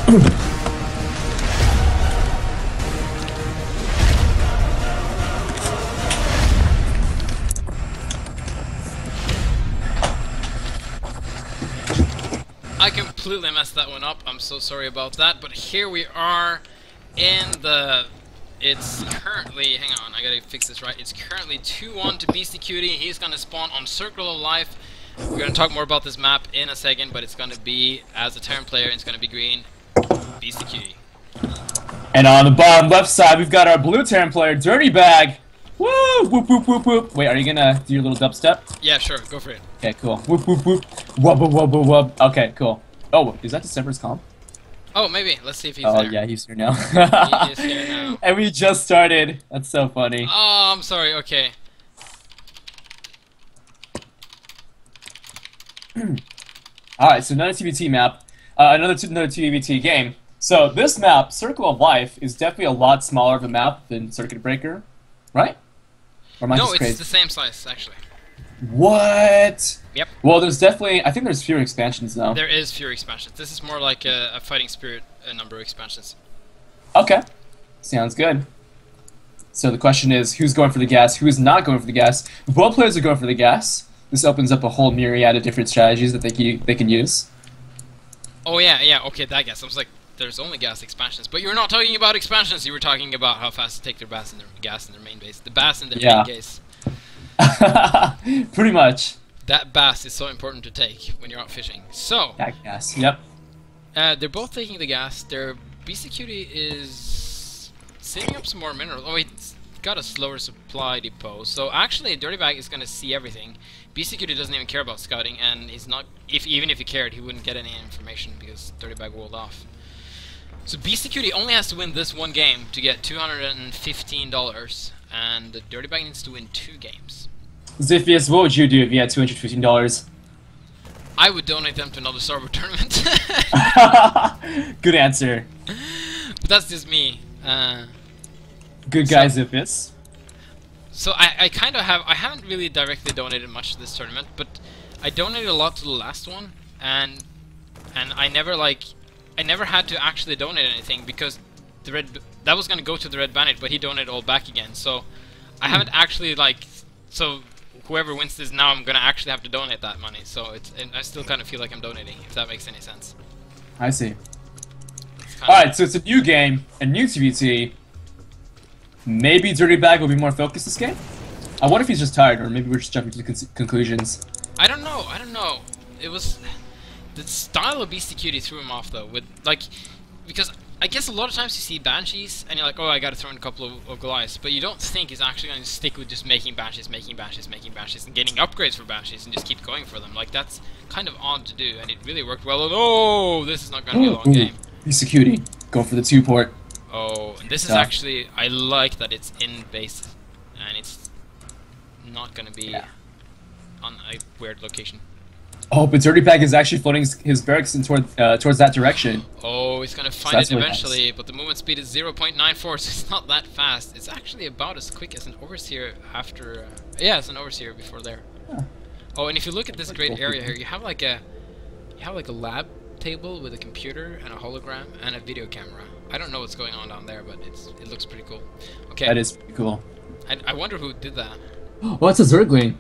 I completely messed that one up. I'm so sorry about that. But here we are in the... It's currently... Hang on, I gotta fix this right. It's currently 2-1 to Beastyqt. He's gonna spawn on Circle of Life. We're gonna talk more about this map in a second, but it's gonna be, as a Terran player, it's gonna be green. Beastyqt. And on the bottom left side, we've got our blue Terran player, Dirtybag. Woo! Whoop, whoop, whoop, whoop. Wait, are you gonna do your little dubstep? Yeah, sure. Go for it. Okay, cool. Whoop, whoop, whoop. Wubba, wubba, wub. Okay, cool. Oh, is that December's comp? Oh, maybe. Let's see if he's there. Oh, there. yeah, he's here now. He is here now. And we just started. That's so funny. Oh, I'm sorry. Okay. Alright, so another TBT map. Another TBT game. So this map, Circle of Life, is definitely a lot smaller of a map than Circuit Breaker, right? Or am I No, just it's crazy? the same size, actually. What? Yep. Well, there's definitely... I think there's fewer expansions, though. There is fewer expansions. This is more like a Fighting Spirit number of expansions. Okay. Sounds good. So the question is, who's going for the gas? Who's not going for the gas? If both players are going for the gas, this opens up a whole myriad of different strategies that they can use. Oh, yeah, okay, that gas. I was like, there's only gas expansions. But you were not talking about expansions. You were talking about how fast to take their gas in their main base. The bass in their main base. Pretty much. That bass is so important to take when you're out fishing. So, that gas, yep. they're both taking the gas. Their Beastyqt is saving up some more minerals. Oh, he's got a slower supply depot. So actually, Dirtybag is going to see everything. Beastyqt doesn't even care about scouting, and he's not. Even if he cared, he wouldn't get any information because Dirtybag walled off. So Beastyqt only has to win this one game to get $215, and Dirtybag needs to win 2 games. Ziphius, what would you do if you had $215? I would donate them to another server tournament. Good answer. But that's just me. Good guy, Ziphius. So I kind of have. I haven't really directly donated much to this tournament, but I donated a lot to the last one, and I never had to actually donate anything because that was gonna go to the Red Bandit, but he donated all back again. So I haven't actually so whoever wins this now, I'm gonna actually have to donate that money. So I still kind of feel like I'm donating, if that makes any sense. I see. Alright, so it's a new game, a new TBT. Maybe Dirtybag will be more focused this game? I wonder if he's just tired, or maybe we're just jumping to conclusions. I don't know. It was... The style of Beastyqt threw him off, though. Because I guess a lot of times you see Banshees, and you're like, oh, I gotta throw in a couple of Goliaths, but you don't think he's actually going to stick with just making Banshees, and getting upgrades for Banshees, and just keep going for them. Like, that's kind of odd to do, and it really worked well. And oh, this is not going to be a long game. Beastyqt, go for the 2-port. Oh, and this is actually... I like that it's in base, and it's not going to be on a weird location. Oh, but Dirtybag is actually floating his barracks in towards that direction. Oh, he's going to find it eventually, but the movement speed is 0.94, so it's not that fast. It's actually about as quick as an Overseer after... yeah, it's an Overseer before there. Yeah. Oh, and if you look at this great area here, you have like a lab table with a computer and a hologram and a video camera. I don't know what's going on down there, but it looks pretty cool. Okay. That is pretty cool. I wonder who did that. Oh, it's a Zergling.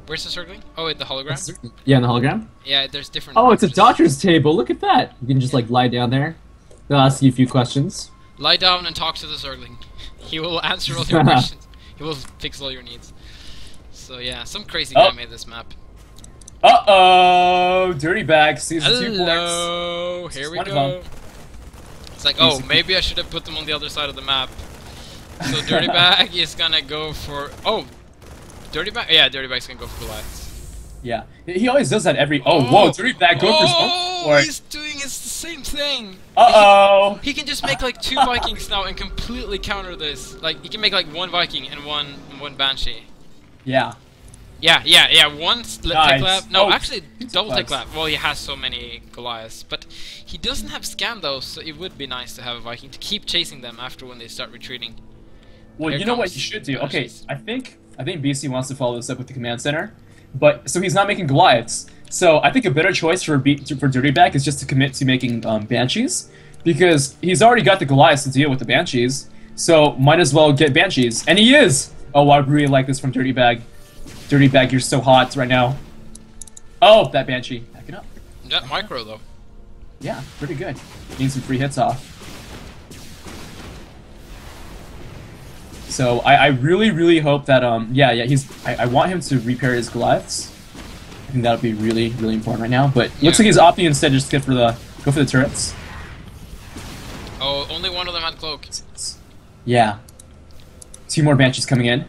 Where's the Zergling? Oh, in the hologram? Yeah, in the hologram? Yeah, there's different... Oh, it's a doctor's table. Look at that. You can just, lie down there. They'll ask you a few questions. Lie down and talk to the Zergling. He will answer all your questions. He will fix all your needs. So, yeah, some crazy guy made this map. Uh-oh! Dirtybag sees the 2 ports. Hello! Here we go. It's like, oh, maybe I should have put them on the other side of the map. So Dirtybag is gonna go for... Oh! Dirtybag? Yeah, Dirtybag's gonna go for Goliaths. Yeah. He always does that every... Oh, whoa! Dirtybag go for his own port. He's doing the same thing! Uh-oh! He can just make 2 Vikings now and completely counter this. He can make 1 Viking and one Banshee. Yeah. Yeah, one tech lab. No, actually, double tech lab. lab. Well, he has so many Goliaths, but he doesn't have scan though, so it would be nice to have a Viking to keep chasing them after when they start retreating. Well, you know what you should do? Okay, I think BC wants to follow this up with the command center, but so he's not making Goliaths. So I think a better choice for Dirtybag is just to commit to making Banshees, because he's already got the Goliaths to deal with the Banshees. So might as well get Banshees, and he is. Oh, I really like this from Dirtybag. Dirtybag, you're so hot right now. Oh, that Banshee, backing up. That micro though. Yeah, pretty good. Getting some free hits off. So I really hope that I want him to repair his Goliaths. I think that would be really important right now. But looks like he's opting instead just to go for the turrets. Oh, only one of them had cloak. Yeah. 2 more Banshees coming in.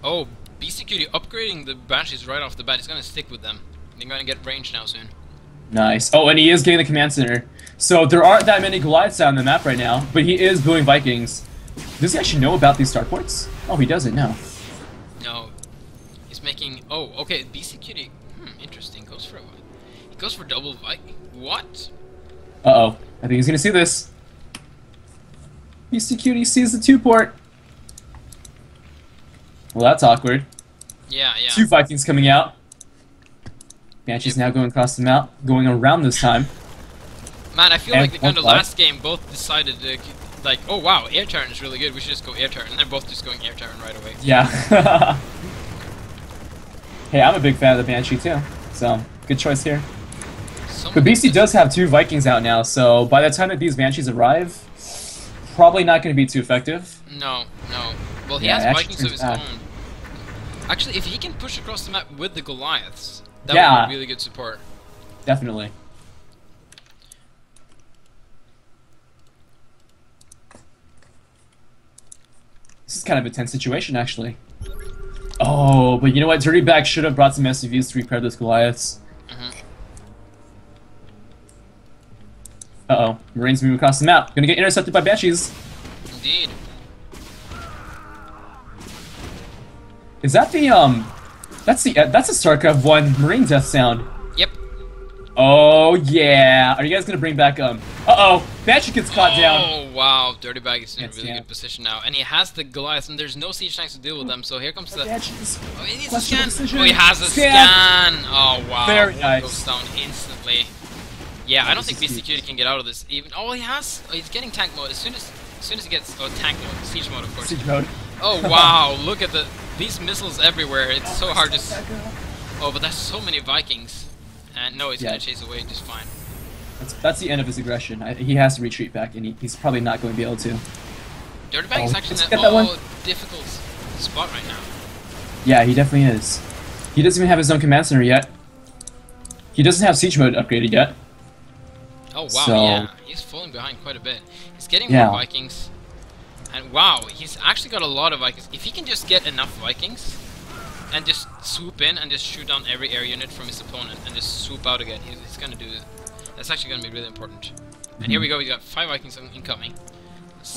Oh, Beastyqt upgrading the Banshees right off the bat. He's gonna stick with them. They're gonna get range now soon. Nice. Oh, and he is getting the command center. So there aren't that many Goliaths out on the map right now, but he is building Vikings. Does he actually know about these starports? Oh, he doesn't know. No. He's making... Oh, okay, Beastyqt... interesting. He goes for double Viking. What? Uh-oh. I think he's gonna see this. Beastyqt sees the 2-port. Well, that's awkward. Yeah. 2 Vikings coming out. Banshee's now going across the map, going around this time. Man, I feel like in the last game, both decided to... Like, oh wow, air turn is really good, we should just go air turn. And they're both just going air turn right away. Yeah. Hey, I'm a big fan of the Banshee too. So, good choice here. But Beastie does have 2 Vikings out now, so by the time that these Banshees arrive, probably not going to be too effective. No. Well, he has Vikings of his own. Actually, if he can push across the map with the Goliaths, that would be really good support. Definitely. This is kind of a tense situation, actually. Oh, but you know what? Dirtybag should have brought some SUVs to repair those Goliaths. Uh-oh. Marines moving across the map. Gonna get intercepted by Banshees. Indeed. Is that the, that's a StarCraft 1 Marine death sound. Yep. Oh, yeah. Are you guys gonna bring back, uh-oh. Banshee gets caught down. Oh, wow. Dirtybag is in a really good position now. And he has the Goliath, and there's no siege tanks to deal with them, so here comes the... Oh, he needs a scan. Oh, he has a scan. Oh, wow. Very nice. Goes down instantly. Yeah, I don't think Beastyqt can get out of this. Even he's getting tank mode as soon as he gets tank mode, siege mode, of course. Siege mode. Oh wow! Look at these missiles everywhere. It's so hard to. Oh, but there's so many Vikings, and no, he's gonna chase away just fine. That's the end of his aggression. He has to retreat back, and he's probably not going to be able to. Dirtybag is actually in a difficult spot right now. Yeah, he definitely is. He doesn't even have his own command center yet. He doesn't have siege mode upgraded yet. Oh wow, yeah, he's falling behind quite a bit. He's getting more Vikings, and wow, he's actually got a lot of Vikings. If he can just get enough Vikings, and just swoop in and just shoot down every air unit from his opponent, and just swoop out again, he's gonna do it. That's actually gonna be really important. And here we go, we got 5 Vikings incoming.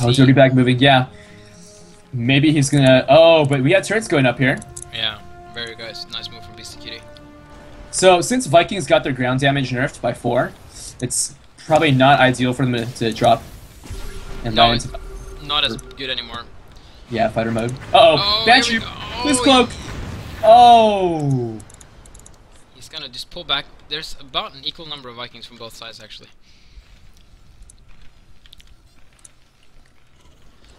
Oh, Dirtybag moving, yeah. Maybe he's gonna... Oh, but we got turrets going up here. Yeah, very good. Nice move from Beastyqt. So, since Vikings got their ground damage nerfed by 4, it's probably not ideal for them to drop. And no, it's not as good anymore. Yeah, fighter mode. Uh-oh, Banshee! Please cloak! Oh! He's gonna just pull back. There's about an equal number of Vikings from both sides, actually.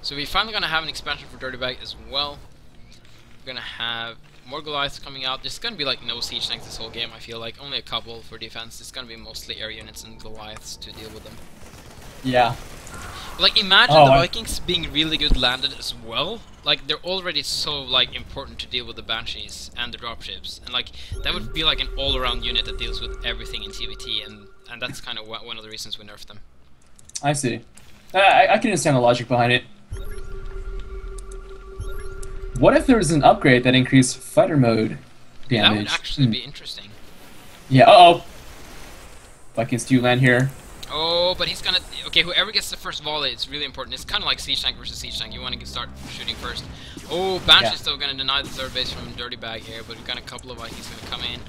So we're finally gonna have an expansion for Dirtybag as well. We're gonna have more Goliaths coming out. There's gonna be like no siege tanks this whole game, I feel like. Only a couple for defense. It's gonna be mostly air units and Goliaths to deal with them. Yeah. Like, imagine the Vikings being really good landed as well. Like, they're already so, like, important to deal with the Banshees and the dropships. And, like, that would be, like, an all-around unit that deals with everything in TVT. And that's kind of one of the reasons we nerfed them. I see. I can understand the logic behind it. What if there was an upgrade that increased fighter mode damage? That would actually be interesting. Yeah, uh-oh. Vikings do land here. Oh, but he's gonna... Okay, whoever gets the first volley, it's really important. It's kind of like siege tank versus siege tank. You want to start shooting first. Oh, Banshee's still gonna deny the third base from Dirtybag here, but we've got a couple of Vikings gonna come in.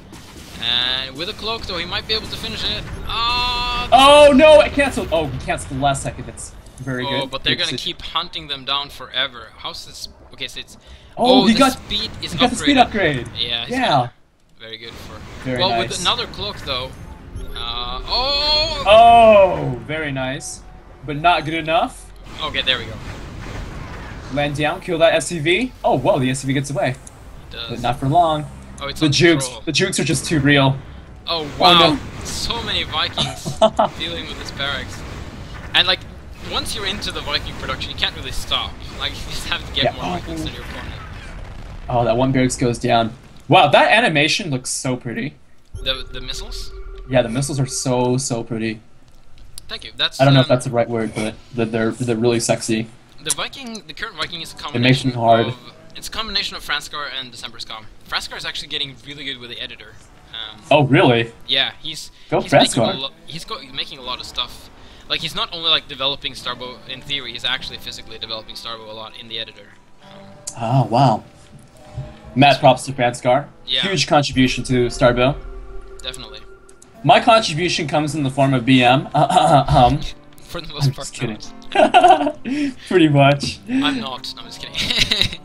And with a cloak, though, he might be able to finish it. Oh, no, it canceled. Oh, he canceled the last second. That's very good. Oh, but they're gonna keep hunting them down forever. How's this... Okay, so it's... Oh, he got speed is the speed upgrade. Yeah. Very good for. Very well, nice. with another cloak though. Oh, very nice, but not good enough. Okay, there we go. Land down, kill that SCV. Oh, whoa, the SCV gets away. It does. But not for long. Oh, it's The on jukes. control. The jukes are just too real. Oh wow, no. so many Vikings dealing with this barracks. And like, once you're into the Viking production, you can't really stop. Like, you just have to get more Vikings than your opponent. Oh, that one barracks goes down. Wow, that animation looks so pretty. The missiles? Yeah, the missiles are so pretty. Thank you. That's I don't know if that's the right word, but they're really sexy. the current Viking is a It makes combination me hard. of it's a combination of Franskar and December Scum. Franskar is actually getting really good with the editor. Oh, really? Yeah, he's Franskar. making a lot of stuff. Like, he's not only like developing Starbow in theory, he's actually physically developing Starbow a lot in the editor. Oh, wow. Mad props to Franskar. Yeah. Huge contribution to Starbow. Definitely. My contribution comes in the form of BM. For the most part. Just kidding. Pretty much. I'm not. I'm just kidding.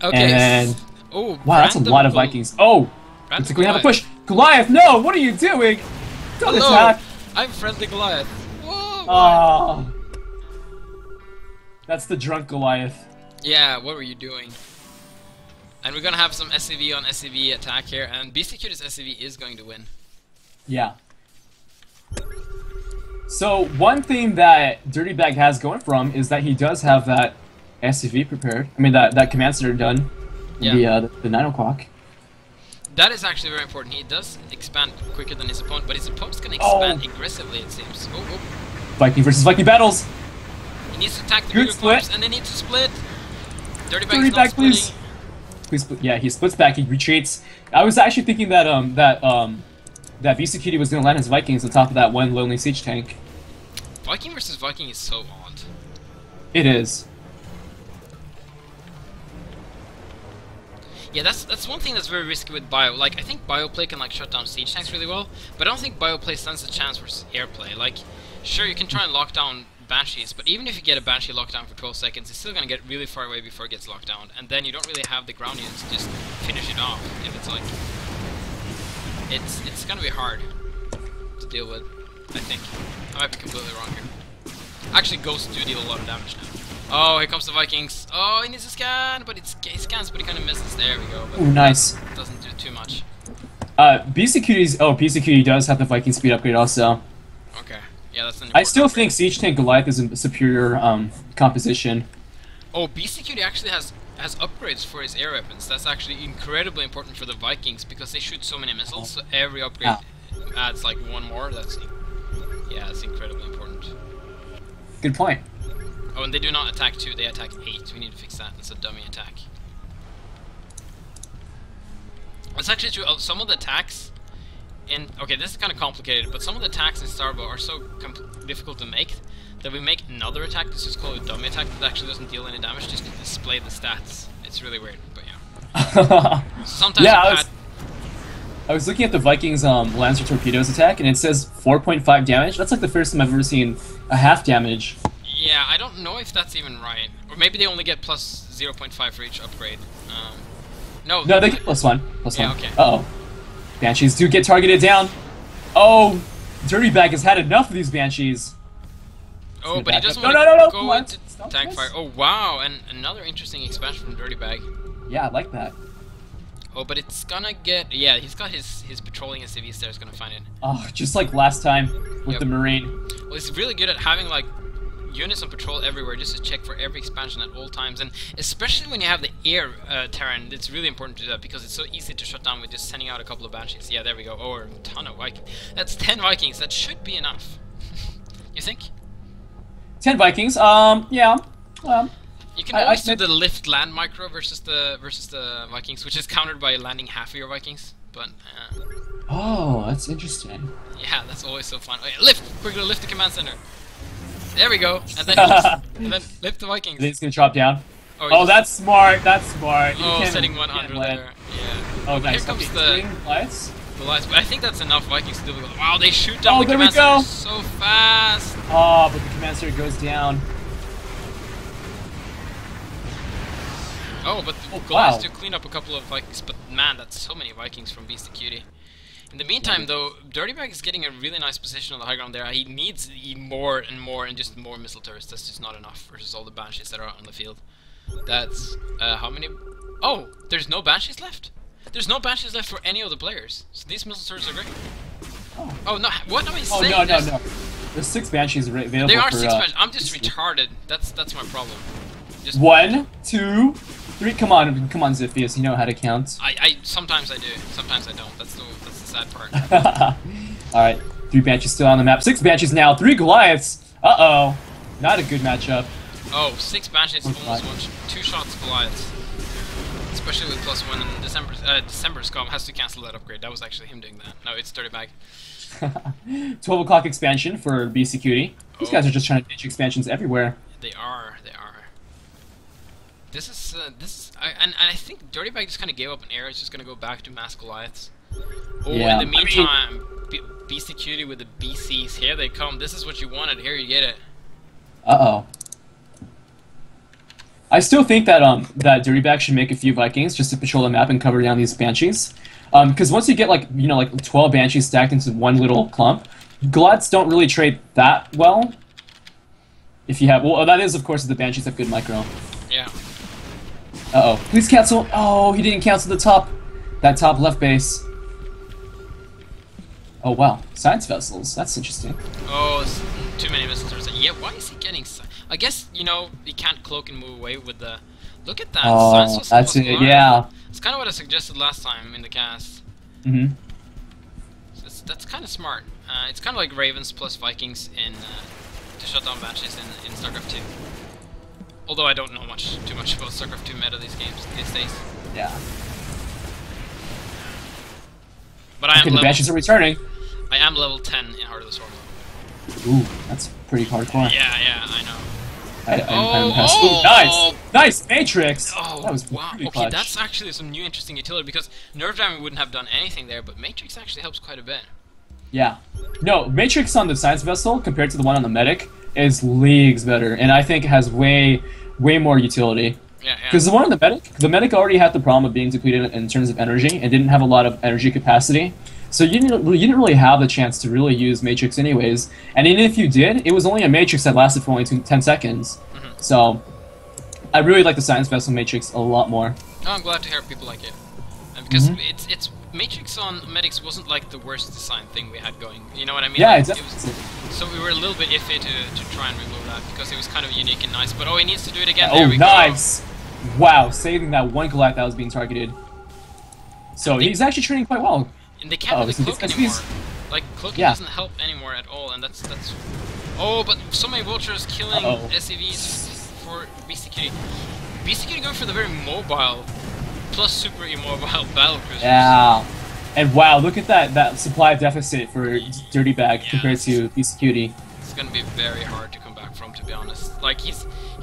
Okay. And oh, wow, that's a lot of Vikings. Oh, looks like we have a push. Goliath, no! What are you doing? Don't Hello, attack. I'm friendly Goliath. Whoa. Oh, that's the drunk Goliath. Yeah, what were you doing? And we're gonna have some SCV on SCV attack here, and Beastyqt's SCV is going to win. Yeah. So one thing that Dirtybag has going for him is that he does have that SCV prepared. I mean that command center done. Yeah. The 9 o'clock. That is actually very important. He does expand quicker than his opponent, but his opponent's gonna expand aggressively, it seems. Oh. Viking versus Viking battles. He needs to attack the Good bigger split. clubs, and they need to split. Dirtybag is not Dirtybag, splitting. please. Please, yeah, he splits back. He retreats. I was actually thinking that that Beastyqt was gonna land his Vikings on top of that one lonely siege tank. Viking versus Viking is so odd. It is. Yeah, that's one thing that's very risky with Bio. Like, I think Bioplay can like shut down siege tanks really well, but I don't think Bioplay stands a chance versus airplay. Like, sure, you can try and lock down Banshees, but even if you get a Banshee locked down for 12 seconds, it's still gonna get really far away before it gets locked down, and then you don't really have the ground units to just finish it off. If it's like, it's gonna be hard to deal with. I think I might be completely wrong here. Actually, ghosts do deal a lot of damage now. Oh, here comes the Vikings. Oh, he needs a scan, but he scans, but he kind of misses. There we go. But Ooh, nice. doesn't do too much. Beastyqt does have the Viking speed upgrade also. Okay. Yeah, that's an I still important think Siege Tank Goliath is a superior composition. Oh, Beastyqt actually has upgrades for his air weapons. That's actually incredibly important for the Vikings because they shoot so many missiles. So every upgrade adds like one more. That's incredibly important. Good point. Oh, and they do not attack 2, they attack 8. We need to fix that. It's a dummy attack. That's actually true. Some of the attacks okay, this is kind of complicated, but some of the attacks in Starbow are so difficult to make that we make another attack. This is called a dummy attack that actually doesn't deal any damage, just to display the stats. It's really weird, but yeah. Sometimes I was looking at the Vikings Lancer Torpedoes attack, and it says 4.5 damage. That's like the first time I've ever seen a half damage. Yeah, I don't know if that's even right. Or maybe they only get plus 0.5 for each upgrade. No, they get +1. +1. Yeah, okay. Uh-oh. Banshees do get targeted down. Oh, Dirtybag has had enough of these Banshees. Oh, but he doesn't No, want to go What? into tank fire. Oh, wow, and another interesting expansion from Dirtybag. Yeah, I like that. Oh, but it's gonna get... Yeah, he's got his patrolling SCVs there, is gonna find it. Oh, just like last time with the Marine. Well, he's really good at having, like, units on patrol everywhere just to check for every expansion at all times, and especially when you have the air terrain, it's really important to do that because it's so easy to shut down with just sending out a couple of Banshees. Yeah, there we go. Oh, a ton of Vikings. That's 10 Vikings. That should be enough. You think? 10 Vikings. Yeah. You can always do the lift land micro versus the Vikings, which is countered by landing half of your Vikings. But oh, that's interesting. yeah, that's always so fun. Oh, yeah, lift! Quickly lift the command center. There we go, and then lift the Vikings. Then it's gonna drop down. Oh, that's smart. That's smart. Oh, setting one under there. Yeah. Oh, nice. Here comes the lights. The lights, but I think that's enough Vikings to deal with. Wow, they shoot down the there we command go. center so fast. Oh, but the command center goes down. Oh, but Oh, Goliath wow. to clean up a couple of Vikings, but man, that's so many Vikings from Beastyqt. In the meantime, though, Dirtybag is getting a really nice position on the high ground there. He needs more and more and just more missile turrets. That's just not enough versus all the Banshees that are out on the field. That's, how many? Oh, there's no Banshees left? There's no Banshees left for any of the players. So these missile turrets are great. Oh, no, what am I saying? Oh, no. There's 6 Banshees available. There are for, 6 Banshees. I'm just retarded. That's my problem. Just 1, 2, 3. Come on, Ziphius. You know how to count. I sometimes I do, sometimes I don't. That's the sad part. Alright, 3 Banshees still on the map. 6 Banshees now, 3 Goliaths. Uh-oh. Not a good matchup. Oh, 6 Banshees, Oh, almost 2 shots Goliaths. Especially with +1 and December's come has to cancel that upgrade. That was actually him doing that. No, it's Dirtybag. 12 o'clock expansion for Beastyqt. These guys are just trying to ditch expansions everywhere. They are. This is, and I think Dirtybag just kind of gave up in air. It's just going to go back to mass Goliaths. Oh, Yeah, in the meantime, Beastyqt with the BCs, here they come. This is what you wanted. Here you get it. Uh-oh. I still think that that Dirtybag should make a few Vikings just to patrol the map and cover down these Banshees. Because once you get like 12 Banshees stacked into one little clump, Goliaths don't really trade that well. If you have, well, that is of course if the Banshees have good micro. Yeah. Uh-oh. Please cancel. Oh, he didn't cancel that top left base. Oh wow, science vessels. That's interesting. Oh, too many missiles. Yeah, why is he getting? I guess you can't cloak and move away with the. Look at that. Oh, that's it. Yeah. It's kind of what I suggested last time in the cast. Mhm. That's kind of smart. It's kind of like Ravens plus Vikings in to shut down Banshees in StarCraft 2. Although I don't know too much about StarCraft 2 meta these days. Yeah. But I am the Banshees are returning. I am level 10 in Heart of the Storm. Ooh, that's pretty hardcore. Yeah, I know. I'm impressed. Ooh, nice! Nice! Matrix! Oh, that was wow. pretty Okay, clutch. that's actually some new interesting utility, because Nerve Jamming wouldn't have done anything there, but Matrix actually helps quite a bit. Yeah. No, Matrix on the Science Vessel, compared to the one on the Medic, is leagues better, and I think it has way more utility. Yeah. Because the one on the Medic already had the problem of being depleted in terms of energy, and didn't have a lot of energy capacity. So you didn't really have the chance to really use Matrix anyways. And even if you did, it was only a Matrix that lasted for only 10 seconds. Mm-hmm. So I really like the Science Vessel Matrix a lot more. Oh, I'm glad to hear people like it. Because it's Matrix on Medics wasn't like the worst design thing we had going. You know what I mean? Yeah, like, exactly. So we were a little bit iffy to try and remove that, because it was kind of unique and nice. But oh, he needs to do it again. Oh, there we nice! Go. Wow, saving that one Goliath that was being targeted. So he's actually training quite well. And they can't really cloak anymore. Like, cloaking doesn't help anymore at all, and that's... Oh, but so many vultures killing SCVs for Beastyqt. Beastyqt going for the very mobile, plus super immobile battlecruisers. Yeah. And wow, look at that supply deficit for Dirtybag compared to Beastyqt. It's gonna be very hard to come back from, to be honest. Like, he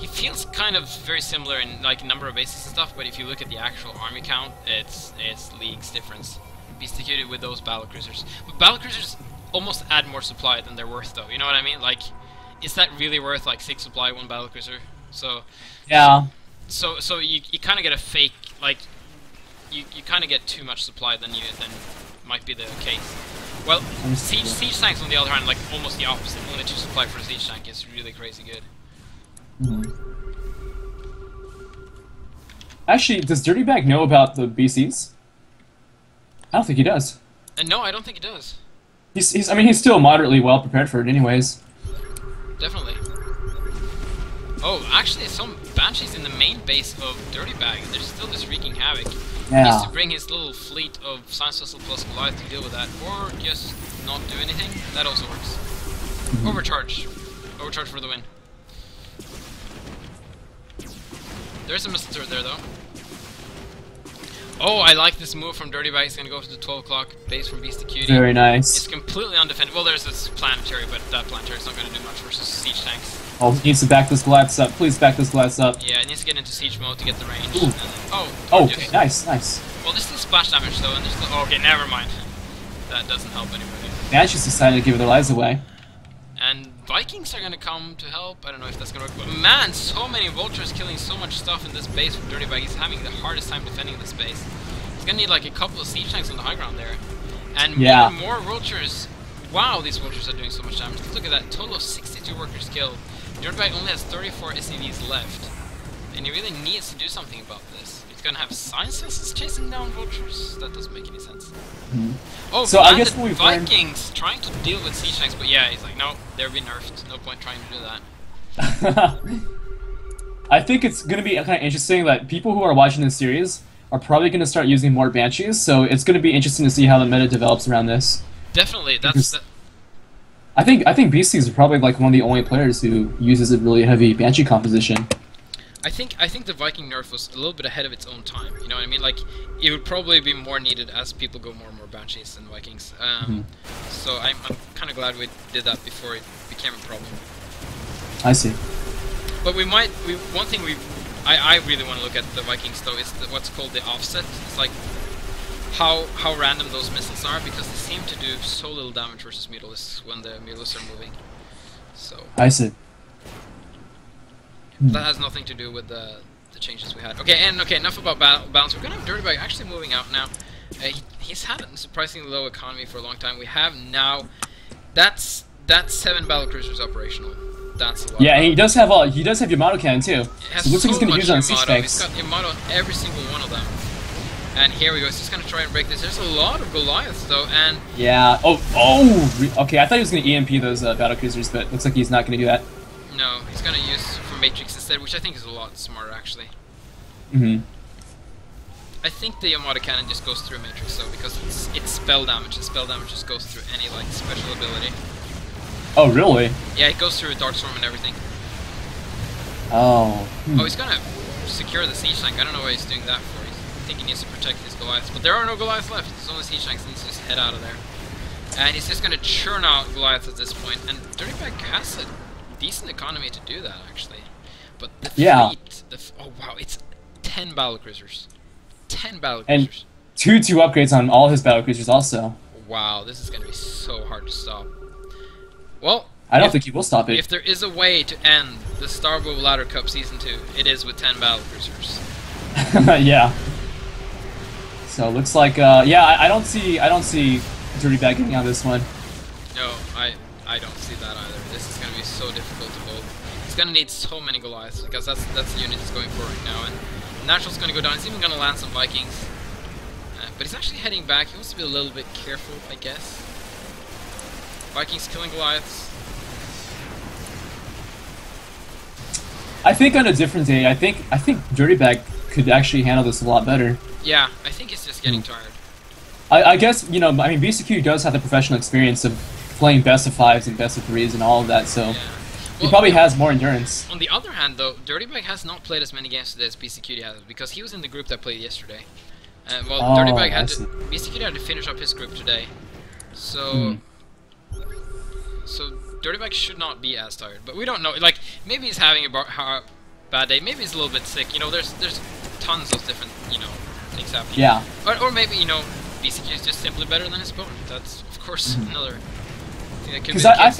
feels kind of very similar in, like, number of bases and stuff, but if you look at the actual army count, it's leagues difference. Beastyqt with those battlecruisers. But battlecruisers almost add more supply than they're worth, though. You know what I mean? Like, is that really worth like 6 supply, 1 battlecruiser? So yeah. So you kind of get a fake, like, you kind of get too much supply than might be the case. Well, siege tanks on the other hand, like almost the opposite. Only 2 supply for a siege tank is really crazy good. Actually, does Dirtybag know about the BCs? I don't think he does. No, I don't think he does. I mean, he's still moderately well prepared for it anyways. Definitely. Oh, actually, some Banshees in the main base of Dirtybag. They're still just wreaking havoc. Yeah. He needs to bring his little fleet of Science Vessel plus Goliath to deal with that, or just not do anything. That also works. Overcharge. Overcharge for the win. There's a missile turret there, though. Oh, I like this move from Dirtybag. He's gonna go to the 12 o'clock base from Beastyqt. Very nice. It's completely undefended. Well, there's this planetary, but that planetary is not gonna do much versus siege tanks. Oh, he needs to back this Goliath up. Please back this Goliath up. Yeah, it needs to get into siege mode to get the range. Ooh. Oh, okay, nice. Well, there's still splash damage though, and there's still... Oh, okay, never mind. That doesn't help anybody. Banshees decided to give their lives away. And Vikings are gonna come to help. I don't know if that's gonna work. But man, so many vultures killing so much stuff in this base with Dirtybag. He's having the hardest time defending this base. He's gonna need like a couple of siege tanks on the high ground there. And more vultures. Wow, these vultures are doing so much damage. Look at that, total of 62 workers killed. Dirtybag only has 34 SCVs left. And he really needs to do something about this. He's gonna have science vessels chasing down vultures? That doesn't make any sense. Oh, so I guess the Vikings trying to deal with siege tanks, but yeah, he's like, no, they're being nerfed. No point trying to do that. I think it's gonna be kind of interesting that people who are watching this series are probably gonna start using more Banshees, so it's gonna be interesting to see how the meta develops around this. Definitely, I think Beastyqt is probably like one of the only players who uses a really heavy Banshee composition. I think the Viking nerf was a little bit ahead of its own time. You know what I mean? Like, it would probably be more needed as people go more and more Banshees than Vikings. So I'm kind of glad we did that before it became a problem. I see. But one thing I really want to look at the Vikings though is what's called the offset. It's like how random those missiles are, because they seem to do so little damage versus Mutalisks when the Mutalisks are moving. So I see. That has nothing to do with the changes we had. Okay, enough about balance. We're gonna have Dirtybag actually moving out now. He's had a surprisingly low economy for a long time. We have now that's 7 battlecruisers operational. That's a lot. Yeah, and he does have Yamato cannon too. So it looks like he's gonna use it on siege tanks. He's got Yamato on every single one of them. And here we go. He's just gonna try and break this. There's a lot of Goliaths though, and yeah. Okay. I thought he was gonna EMP those battlecruisers, but looks like he's not gonna do that. No, he's gonna use for Matrix instead, which I think is a lot smarter actually. I think the Yamato cannon just goes through Matrix though, because it's spell damage, and spell damage just goes through any like special ability. Oh really? Yeah, it goes through Dark Storm and everything. Oh. Oh, he's gonna secure the siege tank. I don't know why he's doing that for. I think he needs to protect his Goliaths, but there are no Goliaths left. There's only siege tanks, and he's just head out of there. And he's just gonna churn out Goliaths at this point, and Dirtybag has a decent economy to do that actually. But the fleet, oh wow, it's 10 battlecruisers. 10 battlecruisers. And two upgrades on all his battlecruisers also. Wow, this is gonna be so hard to stop. Well, I don't think he will stop it. If there is a way to end the Star Wars Ladder Cup Season 2, it is with 10 battlecruisers. Yeah. So it looks like yeah, I don't see Dirtybag getting on this one. No, I don't see that either. This is gonna be so difficult to hold. He's gonna need so many Goliaths, because that's the unit he's going for right now, and Natural's gonna go down. He's even gonna land some Vikings. But he's actually heading back. He wants to be a little bit careful, I guess. Vikings killing Goliaths. I think on a different day, I think Dirtybag could actually handle this a lot better. Yeah, I think he's just getting tired. I guess, you know, I mean, Beastyqt does have the professional experience of playing best of 5s and best of 3s and all of that, so he probably has more endurance. On the other hand, though, Dirtybag has not played as many games today as Beastyqt has, because he was in the group that played yesterday. Dirtybag had to, Beastyqt had to finish up his group today, so so Dirtybag should not be as tired. But we don't know. Like, maybe he's having a bad day. Maybe he's a little bit sick. You know, there's tons of different things happening. Yeah. Or maybe Beastyqt is just simply better than his opponent. That's of course another thing that could be. Because I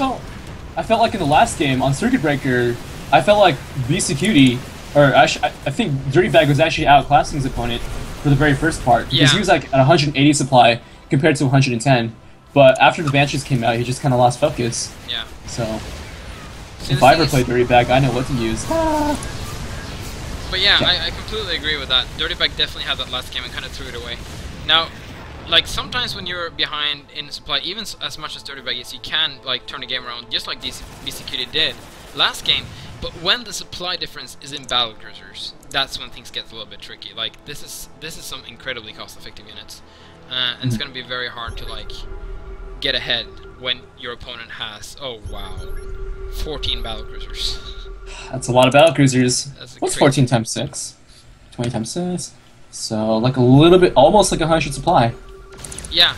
felt like in the last game on Circuit Breaker, I felt like Beastyqt, or I think Dirtybag was actually outclassing his opponent for the very first part, because he was like at 180 supply compared to 110. But after the Banshees came out, he just kind of lost focus. Yeah. So if I ever played Dirtybag, I know what to use. But yeah, I completely agree with that. Dirtybag definitely had that last game and kind of threw it away. Now, like, sometimes when you're behind in supply, even as much as Dirtybag is, you can like turn the game around, just like Beastyqt did last game. But when the supply difference is in battlecruisers, that's when things get a little bit tricky. Like, this is some incredibly cost-effective units, and it's going to be very hard to like get ahead when your opponent has 14 battlecruisers. That's a lot of battlecruisers. What's 14 times 6? 20 times 6. So like a little bit, almost like 100 supply. Yeah,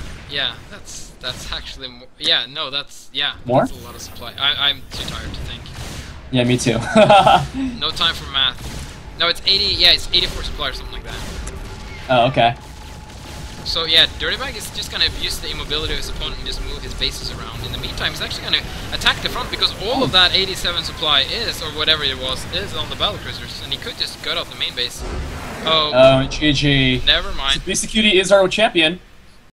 that's actually more. Yeah, no, that's more. That's a lot of supply. I'm too tired to think. Yeah, me too. No time for math. No, it's 80. Yeah, it's 84 supply or something like that. Oh, okay. So yeah, Dirtybag is just gonna abuse the immobility of his opponent and just move his bases around. In the meantime, he's actually gonna attack the front because all of that 87 supply is, or whatever it was, is on the battle cruisers, and he could just gut out the main base. Oh, GG. never mind. So Beastyqt is our champion.